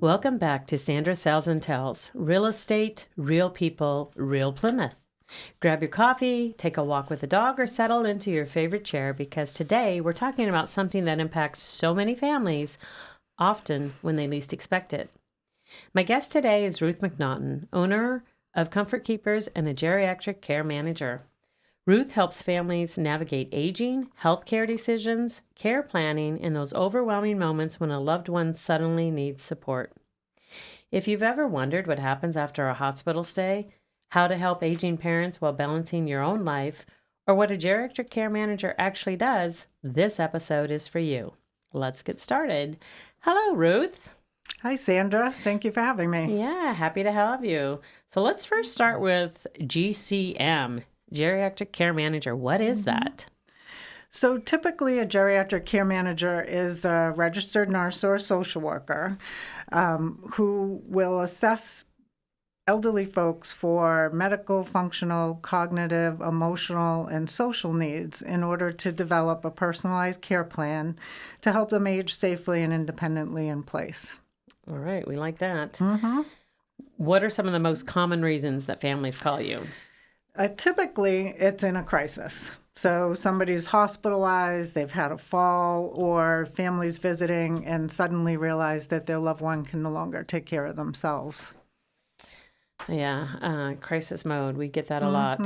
Welcome back to Sandra Sells Tells, real estate, real people, real Plymouth. Grab your coffee, take a walk with the dog, or settle into your favorite chair because today we're talking about something that impacts so many families, often when they least expect it. My guest today is Ruth McNaughton, owner of Comfort Keepers and a Geriatric Care Manager. Ruth helps families navigate aging, healthcare decisions, care planning, and those overwhelming moments when a loved one suddenly needs support. If you've ever wondered what happens after a hospital stay, how to help aging parents while balancing your own life, or what a geriatric care manager actually does, this episode is for you. Let's get started. Hello, Ruth. Hi, Sandra. Thank you for having me. Yeah, happy to have you. So let's first start with GCM. Geriatric Care Manager, what is that? So typically a geriatric care manager is a registered nurse or a social worker who will assess elderly folks for medical, functional, cognitive, emotional, and social needs in order to develop a personalized care plan to help them age safely and independently in place. All right, we like that. What are some of the most common reasons that families call you? Typically, it's in a crisis. So somebody's hospitalized, they've had a fall, or families visiting and suddenly realize that their loved one can no longer take care of themselves. Yeah, crisis mode. We get that a lot.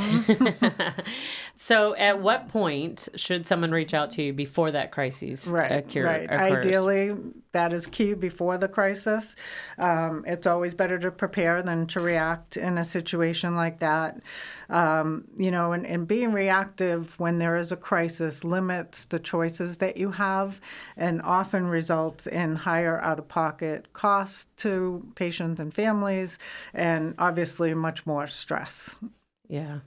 So at what point should someone reach out to you before that crisis occurs? Ideally, that is key before the crisis. It's always better to prepare than to react in a situation like that. And being reactive when there is a crisis limits the choices that you have and often results in higher out-of-pocket costs to patients and families and obviously much more stress. Yeah.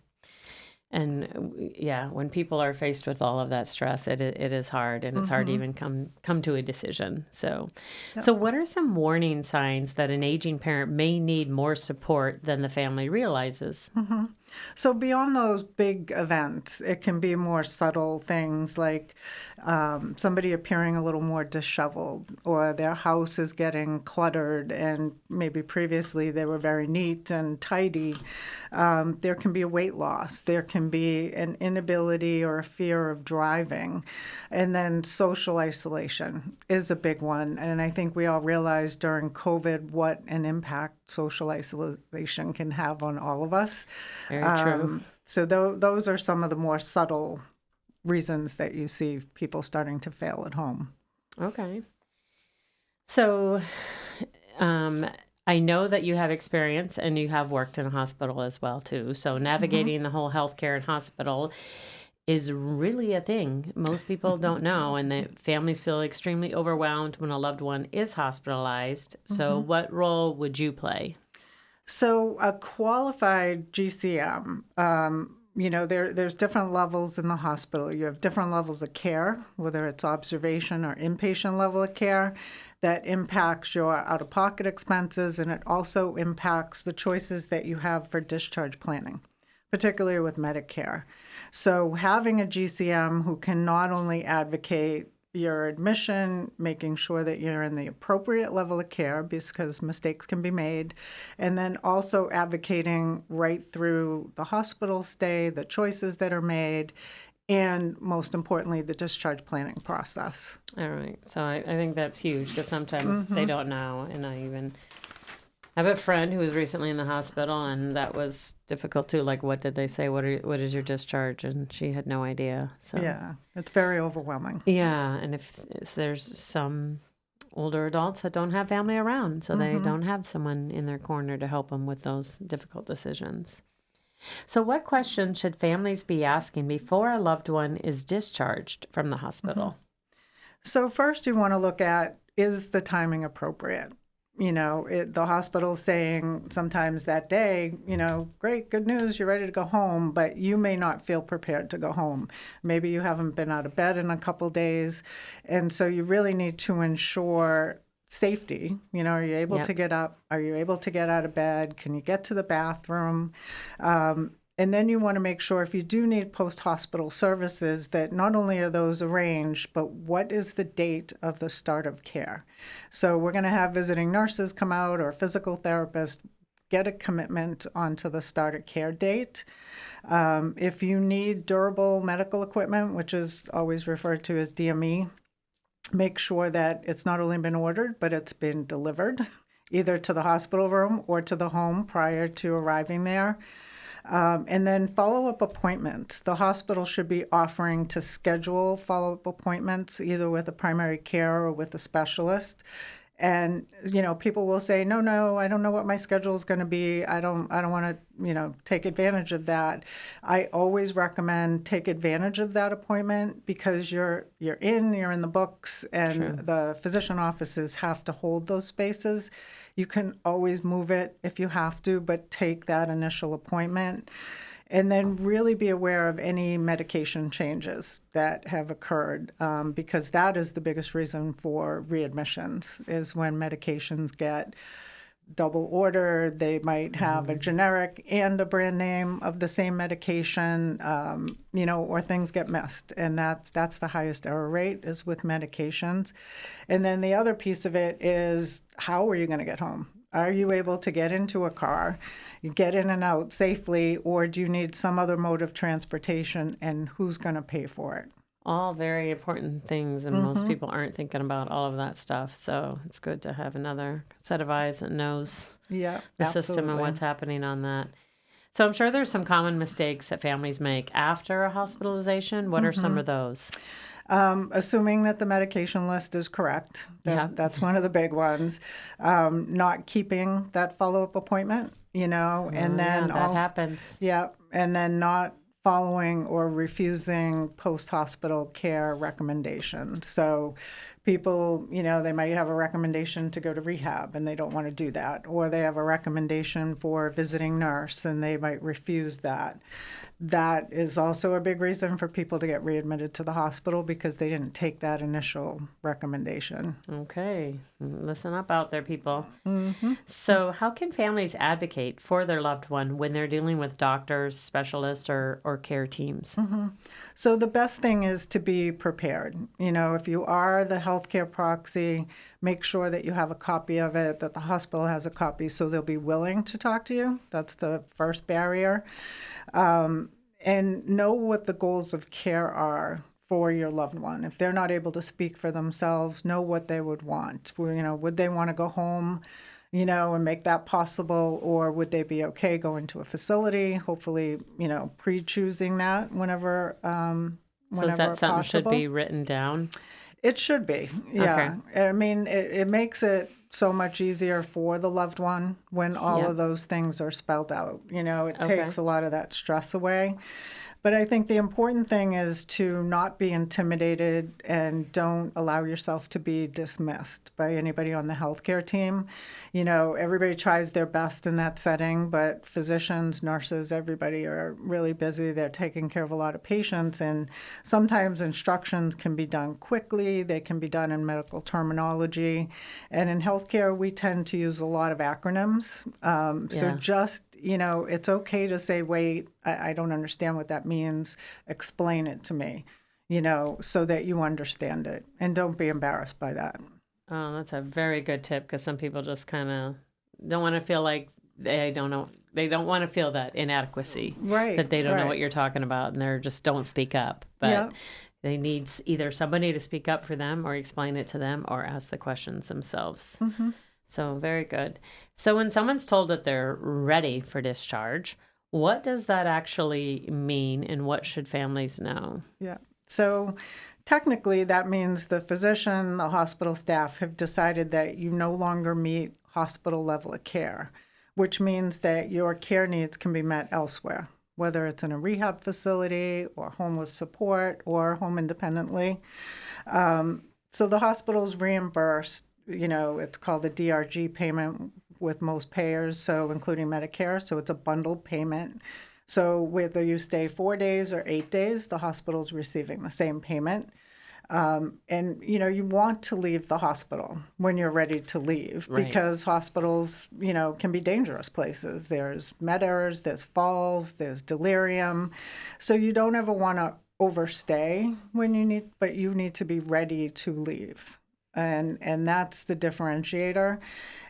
And yeah, when people are faced with all of that stress, it is hard, and it's hard to even come to a decision. So what are some warning signs that an aging parent may need more support than the family realizes? So beyond those big events, it can be more subtle things like somebody appearing a little more disheveled, or their house is getting cluttered and maybe previously they were very neat and tidy. There can be a weight loss. There can be an inability or a fear of driving. And then social isolation is a big one. And I think we all realized during COVID what an impact social isolation can have on all of us. Very true. So those are some of the more subtle reasons that you see people starting to fail at home. Okay. So I know that you have experience and you have worked in a hospital as well, too. So navigating the whole healthcare and hospital is really a thing. Most people don't know, and the families feel extremely overwhelmed when a loved one is hospitalized. So what role would you play? So a qualified GCM, there's different levels in the hospital. You have different levels of care, whether it's observation or inpatient level of care, that impacts your out-of-pocket expenses, and it also impacts the choices that you have for discharge planning, particularly with Medicare. So having a GCM who can not only advocate your admission, making sure that you're in the appropriate level of care because mistakes can be made, and then also advocating right through the hospital stay, the choices that are made, and most importantly, the discharge planning process. All right. So I think that's huge because sometimes they don't know. And I even have a friend who was recently in the hospital, and that was difficult too. Like, what did they say? What is your discharge? And she had no idea. So yeah, it's very overwhelming. Yeah, and if there's some older adults that don't have family around, so they don't have someone in their corner to help them with those difficult decisions. So what questions should families be asking before a loved one is discharged from the hospital? So first you want to look at, is the timing appropriate? The hospital's saying sometimes that day, great, good news, you're ready to go home, but you may not feel prepared to go home. Maybe you haven't been out of bed in a couple days. And so you really need to ensure safety. Are you able to get up? Are you able to get out of bed? Can you get to the bathroom? And then you want to make sure if you do need post-hospital services that not only are those arranged, but what is the date of the start of care? So we're going to have visiting nurses come out or physical therapists get a commitment onto the start of care date. If you need durable medical equipment, which is always referred to as DME, make sure that it's not only been ordered, but it's been delivered either to the hospital room or to the home prior to arriving there. And then follow-up appointments. The hospital should be offering to schedule follow-up appointments either with a primary care or with a specialist. And, people will say, no, I don't know what my schedule is going to be. I don't want to, take advantage of that. I always recommend take advantage of that appointment because you're in the books, and True. the physician offices have to hold those spaces. You can always move it if you have to, but take that initial appointment. And then really be aware of any medication changes that have occurred, because that is the biggest reason for readmissions, is when medications get double ordered. They might have a generic and a brand name of the same medication, or things get missed. And that's the highest error rate is with medications. And then the other piece of it is, how are you going to get home? Are you able to get into a car, get in and out safely, or do you need some other mode of transportation, and who's going to pay for it? All very important things, and most people aren't thinking about all of that stuff. So it's good to have another set of eyes that knows Yeah, the system and what's happening on that. So I'm sure there's some common mistakes that families make after a hospitalization. What are some of those? Assuming that the medication list is correct. That's one of the big ones. Not keeping that follow-up appointment, and then that happens. Yeah, and then not following or refusing post-hospital care recommendations. So people, they might have a recommendation to go to rehab and they don't want to do that, or they have a recommendation for a visiting nurse and they might refuse that. That is also a big reason for people to get readmitted to the hospital because they didn't take that initial recommendation. Okay. Listen up out there, people. So how can families advocate for their loved one when they're dealing with doctors, specialists, or care teams? So the best thing is to be prepared. If you are the healthcare proxy, make sure that you have a copy of it, that the hospital has a copy so they'll be willing to talk to you. That's the first barrier. And know what the goals of care are for your loved one. If they're not able to speak for themselves, know what they would want. Would they want to go home, and make that possible, or would they be okay going to a facility? Hopefully, pre-choosing that whenever So is that something possible. should be written down? It should be, yeah. I mean, it makes it so much easier for the loved one when all of those things are spelled out. It takes a lot of that stress away. But I think the important thing is to not be intimidated and don't allow yourself to be dismissed by anybody on the healthcare team. Everybody tries their best in that setting, but physicians, nurses, everybody are really busy. They're taking care of a lot of patients, and sometimes instructions can be done quickly. They can be done in medical terminology. And in healthcare, we tend to use a lot of acronyms. So just it's okay to say, wait, I don't understand what that means. Explain it to me, so that you understand it. And don't be embarrassed by that. Oh, that's a very good tip because some people just kind of don't want to feel like they don't know. They don't want to feel that inadequacy. Right. That they don't know what you're talking about and they're just don't speak up. But they need either somebody to speak up for them or explain it to them or ask the questions themselves. So very good. So when someone's told that they're ready for discharge, what does that actually mean and what should families know? Yeah. So technically that means the physician, the hospital staff have decided that you no longer meet hospital level of care, which means that your care needs can be met elsewhere, whether it's in a rehab facility or home with support or home independently. So the hospital's reimbursed. It's called a DRG payment with most payers, so including Medicare. So it's a bundled payment. So whether you stay 4 days or 8 days, the hospital's receiving the same payment. And, you want to leave the hospital when you're ready to leave Right. because hospitals, can be dangerous places. There's med errors, there's falls, there's delirium. So you don't ever want to overstay but you need to be ready to leave. And that's the differentiator.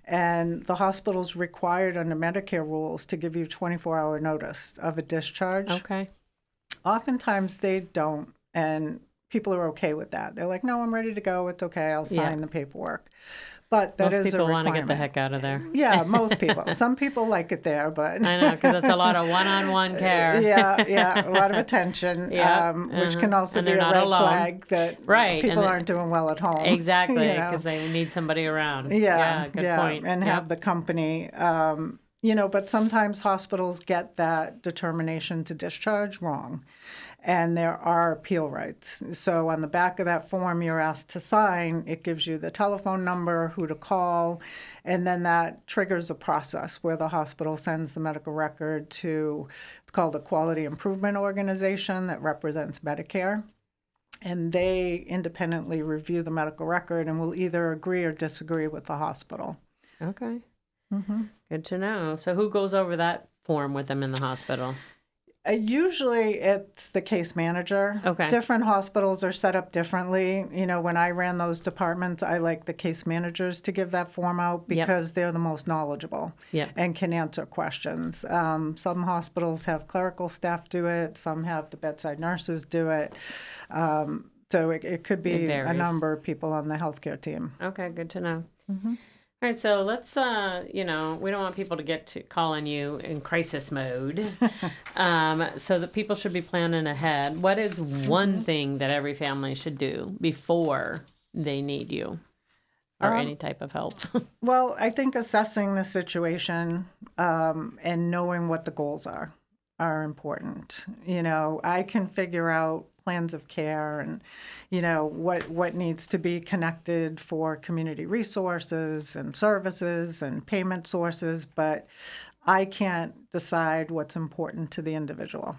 And the hospital's required under Medicare rules to give you 24-hour notice of a discharge. Okay. Oftentimes they don't, and people are okay with that. They're like, no, I'm ready to go. It's okay. I'll sign the paperwork. But that Most is a people requirement. want to get the heck out of there. Yeah, most people. Some people like it there, but I know, because it's a lot of one-on-one care. yeah, a lot of attention, which can also And be a they're not red alone. flag that Right, people and aren't doing well at home. Exactly, you know? because they need somebody around. Yeah, good point. and have the company. But sometimes hospitals get that determination to discharge wrong. And there are appeal rights. So on the back of that form you're asked to sign, it gives you the telephone number, who to call, and then that triggers a process where the hospital sends the medical record to, it's called a Quality Improvement Organization that represents Medicare. And they independently review the medical record and will either agree or disagree with the hospital. Okay. Good to know. So who goes over that form with them in the hospital? Usually it's the case manager. Okay. Different hospitals are set up differently. When I ran those departments, I like the case managers to give that form out because they're the most knowledgeable and can answer questions. Some hospitals have clerical staff do it. Some have the bedside nurses do it. So it could be a number of people on the healthcare team. Okay, good to know. All right, so let's, we don't want people to get to calling you in crisis mode. So that people should be planning ahead. What is one thing that every family should do before they need you or any type of help? Well, I think assessing the situation and knowing what the goals are important. I can figure out plans of care and, what needs to be connected for community resources and services and payment sources, but I can't decide what's important to the individual.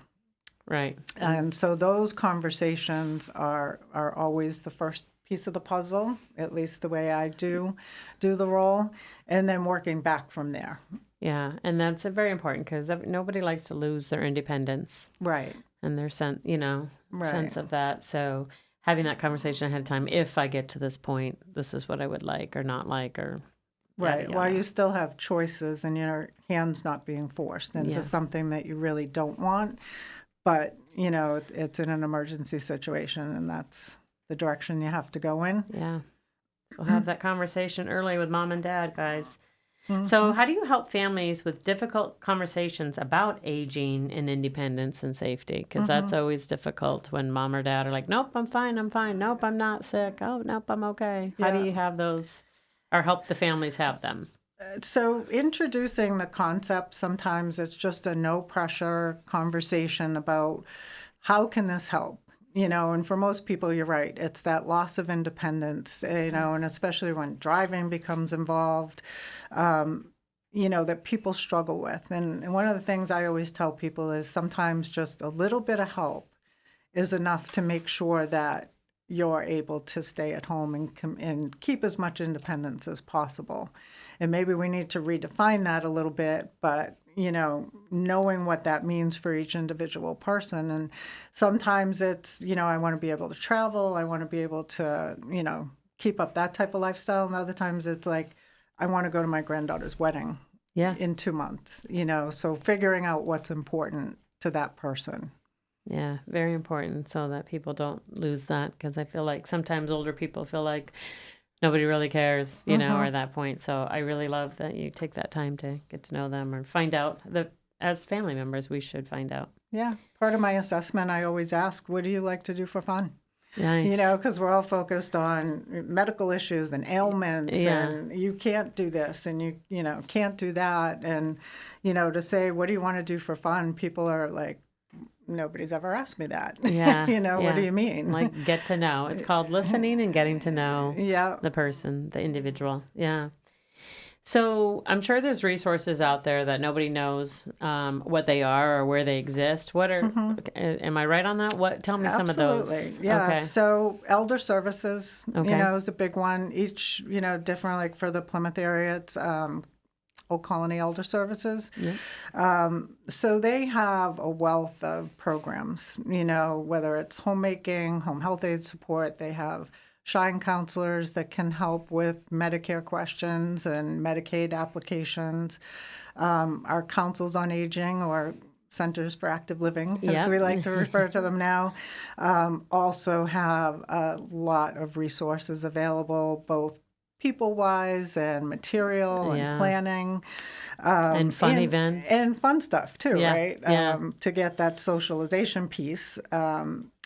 Right. And so those conversations are always the first piece of the puzzle, at least the way I do the role, and then working back from there. Yeah, and that's very important because nobody likes to lose their independence. Right. And their sense of that. So having that conversation ahead of time, if I get to this point, this is what I would like or not like, or right. While you still have choices and your hands not being forced into something that you really don't want, but it's in an emergency situation, and that's the direction you have to go in. Yeah. So have that conversation early with mom and dad, guys. So how do you help families with difficult conversations about aging and independence and safety? Because that's always difficult when mom or dad are like, nope, I'm fine. Nope, I'm not sick. Oh, nope, I'm okay. How do you have those or help the families have them? So introducing the concept, sometimes it's just a no pressure conversation about how can this help? And for most people, you're right. It's that loss of independence, and especially when driving becomes involved, that people struggle with. And one of the things I always tell people is sometimes just a little bit of help is enough to make sure that you're able to stay at home and keep as much independence as possible. And maybe we need to redefine that a little bit, but knowing what that means for each individual person. And sometimes it's, I want to be able to travel. I want to be able to, keep up that type of lifestyle. And other times it's like, I want to go to my granddaughter's wedding in 2 months, so figuring out what's important to that person. Yeah, very important so that people don't lose that, because I feel like sometimes older people feel like nobody really cares, or at that point. So I really love that you take that time to get to know them or find out that as family members, we should find out. Yeah. Part of my assessment, I always ask, what do you like to do for fun? Nice. Because we're all focused on medical issues and ailments and you can't do this and you can't do that. And, to say, what do you want to do for fun? People are like, nobody's ever asked me that. Yeah. What do you mean? Like get to know. It's called listening and getting to know the person, the individual. Yeah. So I'm sure there's resources out there that nobody knows what they are or where they exist. What are, am I right on that? Tell me some of those. Absolutely. Yeah. Okay. So elder services, Okay. is a big one. Each, different, like for the Plymouth area, it's Old Colony Elder Services. Yep. So they have a wealth of programs, whether it's homemaking, home health aid support. They have shine counselors that can help with Medicare questions and Medicaid applications. Our councils on aging, or Centers for Active Living, as Yep. we like to refer to them now, also have a lot of resources available, both people-wise and material and Yeah. planning. And fun events. And fun stuff, too, Yeah, right? yeah. To get that socialization piece.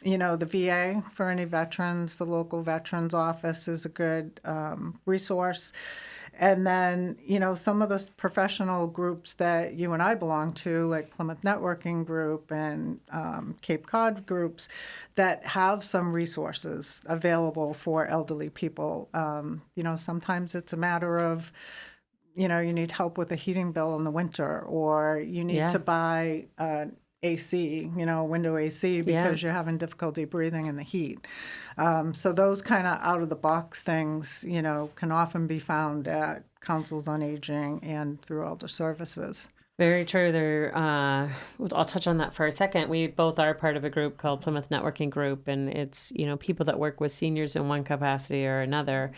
The VA for any veterans, the local veterans office is a good resource. And then, some of the professional groups that you and I belong to, like Plymouth Networking Group and Cape Cod groups, that have some resources available for elderly people. Sometimes it's a matter of, you need help with a heating bill in the winter, or you need Yeah. to buy AC, window AC, because you're having difficulty breathing in the heat. So those kind of out-of-the-box things, can often be found at councils on aging and through elder services. Very true. I'll touch on that for a second. We both are part of a group called Plymouth Networking Group, and it's, people that work with seniors in one capacity or another.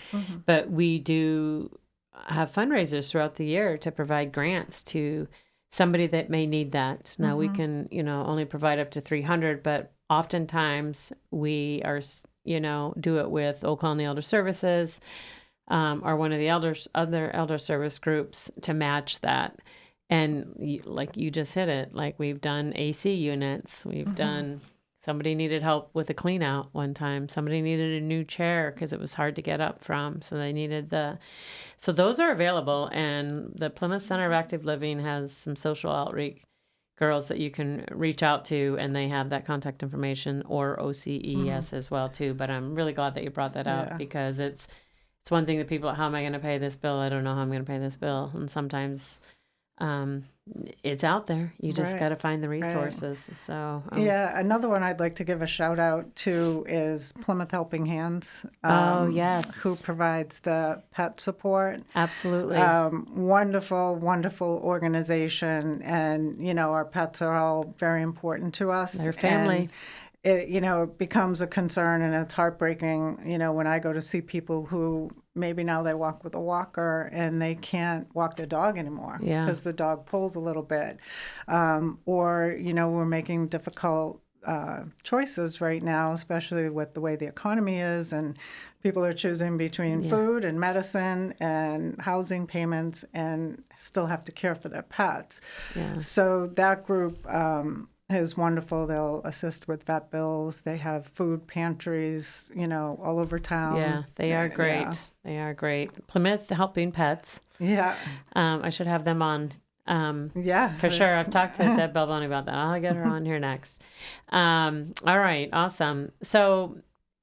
But we do have fundraisers throughout the year to provide grants to somebody that may need that. Now we can, only provide up to 300, but oftentimes we are, do it with Old Colony Elder Services, or one of the other elder service groups to match that. And like you just hit it, like we've done AC units, we've done, somebody needed help with a clean out one time. Somebody needed a new chair because it was hard to get up from. So they needed so those are available. And the Plymouth Center of Active Living has some social outreach girls that you can reach out to, and they have that contact information, or OCES as well too. But I'm really glad that you brought that up, because it's one thing that people, how am I going to pay this bill? I don't know how I'm going to pay this bill. And sometimes it's out there. You just got to find the resources. Right. So another one I'd like to give a shout out to is Plymouth Helping Hands. Yes, who provides the pet support. Absolutely. Wonderful, wonderful organization, and our pets are all very important to us. They're family. And it becomes a concern, and it's heartbreaking, when I go to see people who maybe now they walk with a walker and they can't walk their dog anymore because the dog pulls a little bit. Or, we're making difficult choices right now, especially with the way the economy is, and people are choosing between food and medicine and housing payments, and still have to care for their pets. Yeah. So that group is wonderful. They'll assist with vet bills. They have food pantries, all over town. Yeah, they are great. Yeah. They are great. Plymouth Helping Pets. Yeah. I should have them on. For sure. I've talked to Deb Belboni about that. I'll get her on here next. All right. Awesome. So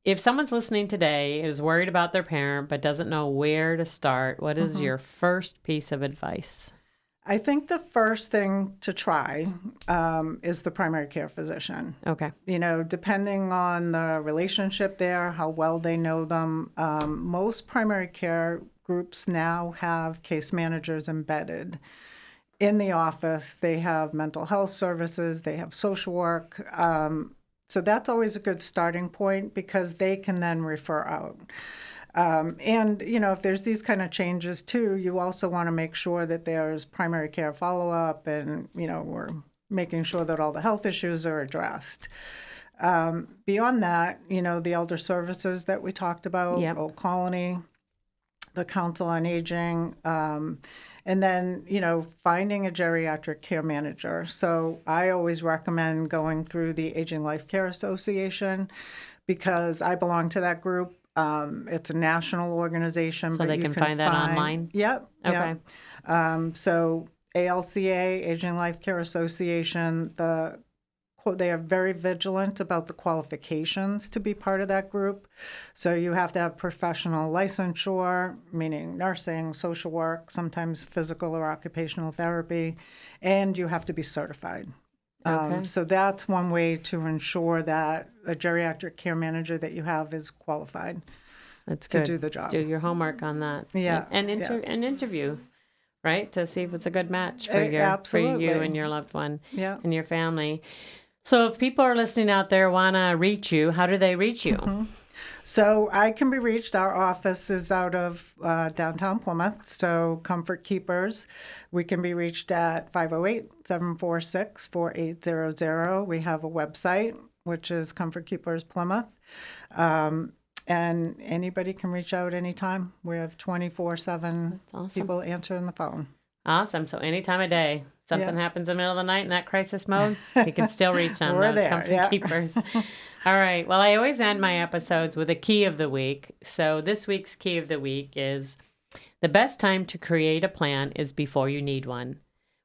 if someone's listening today, is worried about their parent, but doesn't know where to start, what is your first piece of advice? I think the first thing to try is the primary care physician. Okay. Depending on the relationship there, how well they know them, most primary care groups now have case managers embedded in the office. They have mental health services, they have social work. So that's always a good starting point, because they can then refer out. And, if there's these kind of changes too, you also want to make sure that there's primary care follow-up, and, we're making sure that all the health issues are addressed. Beyond that, the elder services that we talked about, Old Colony, the Council on Aging, and then, finding a geriatric care manager. So I always recommend going through the Aging Life Care Association, because I belong to that group. It's a national organization. So they can find that online? Yep. Okay. Yep. So ALCA, Aging Life Care Association, the they are very vigilant about the qualifications to be part of that group. So you have to have professional licensure, meaning nursing, social work, sometimes physical or occupational therapy, and you have to be certified. Okay. So that's one way to ensure that a geriatric care manager that you have is qualified That's to good. do the job. Do your homework on that. Yeah, And yeah. an interview, right? To see if it's a good match for Absolutely. you and your loved one Yeah. and your family. So if people are listening out there want to reach you, how do they reach you? So I can be reached. Our office is out of downtown Plymouth, so Comfort Keepers. We can be reached at 508-746-4800. We have a website, which is Comfort Keepers Plymouth. And anybody can reach out anytime. We have 24/7 awesome. people answering the phone. Awesome. So any time of day, something Yeah. happens in the middle of the night in that crisis mode, you can still reach on We're those there, Comfort yeah. Keepers. All right. Well, I always end my episodes with a key of the week. So this week's key of the week is the best time to create a plan is before you need one.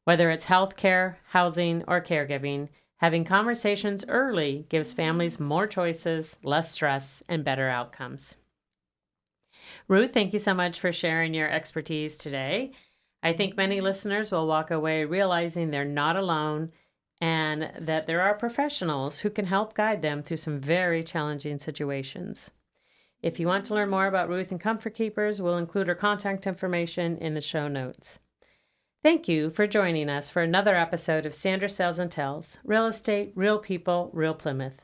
Whether it's healthcare, housing, or caregiving, having conversations early gives families more choices, less stress, and better outcomes. Ruth, thank you so much for sharing your expertise today. I think many listeners will walk away realizing they're not alone and that there are professionals who can help guide them through some very challenging situations. If you want to learn more about Ruth and Comfort Keepers, we'll include her contact information in the show notes. Thank you for joining us for another episode of Sandra Sells Tells, Real Estate, Real People, Real Plymouth.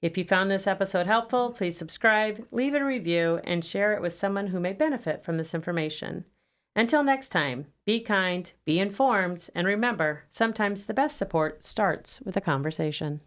If you found this episode helpful, please subscribe, leave a review, and share it with someone who may benefit from this information. Until next time, be kind, be informed, and remember, sometimes the best support starts with a conversation.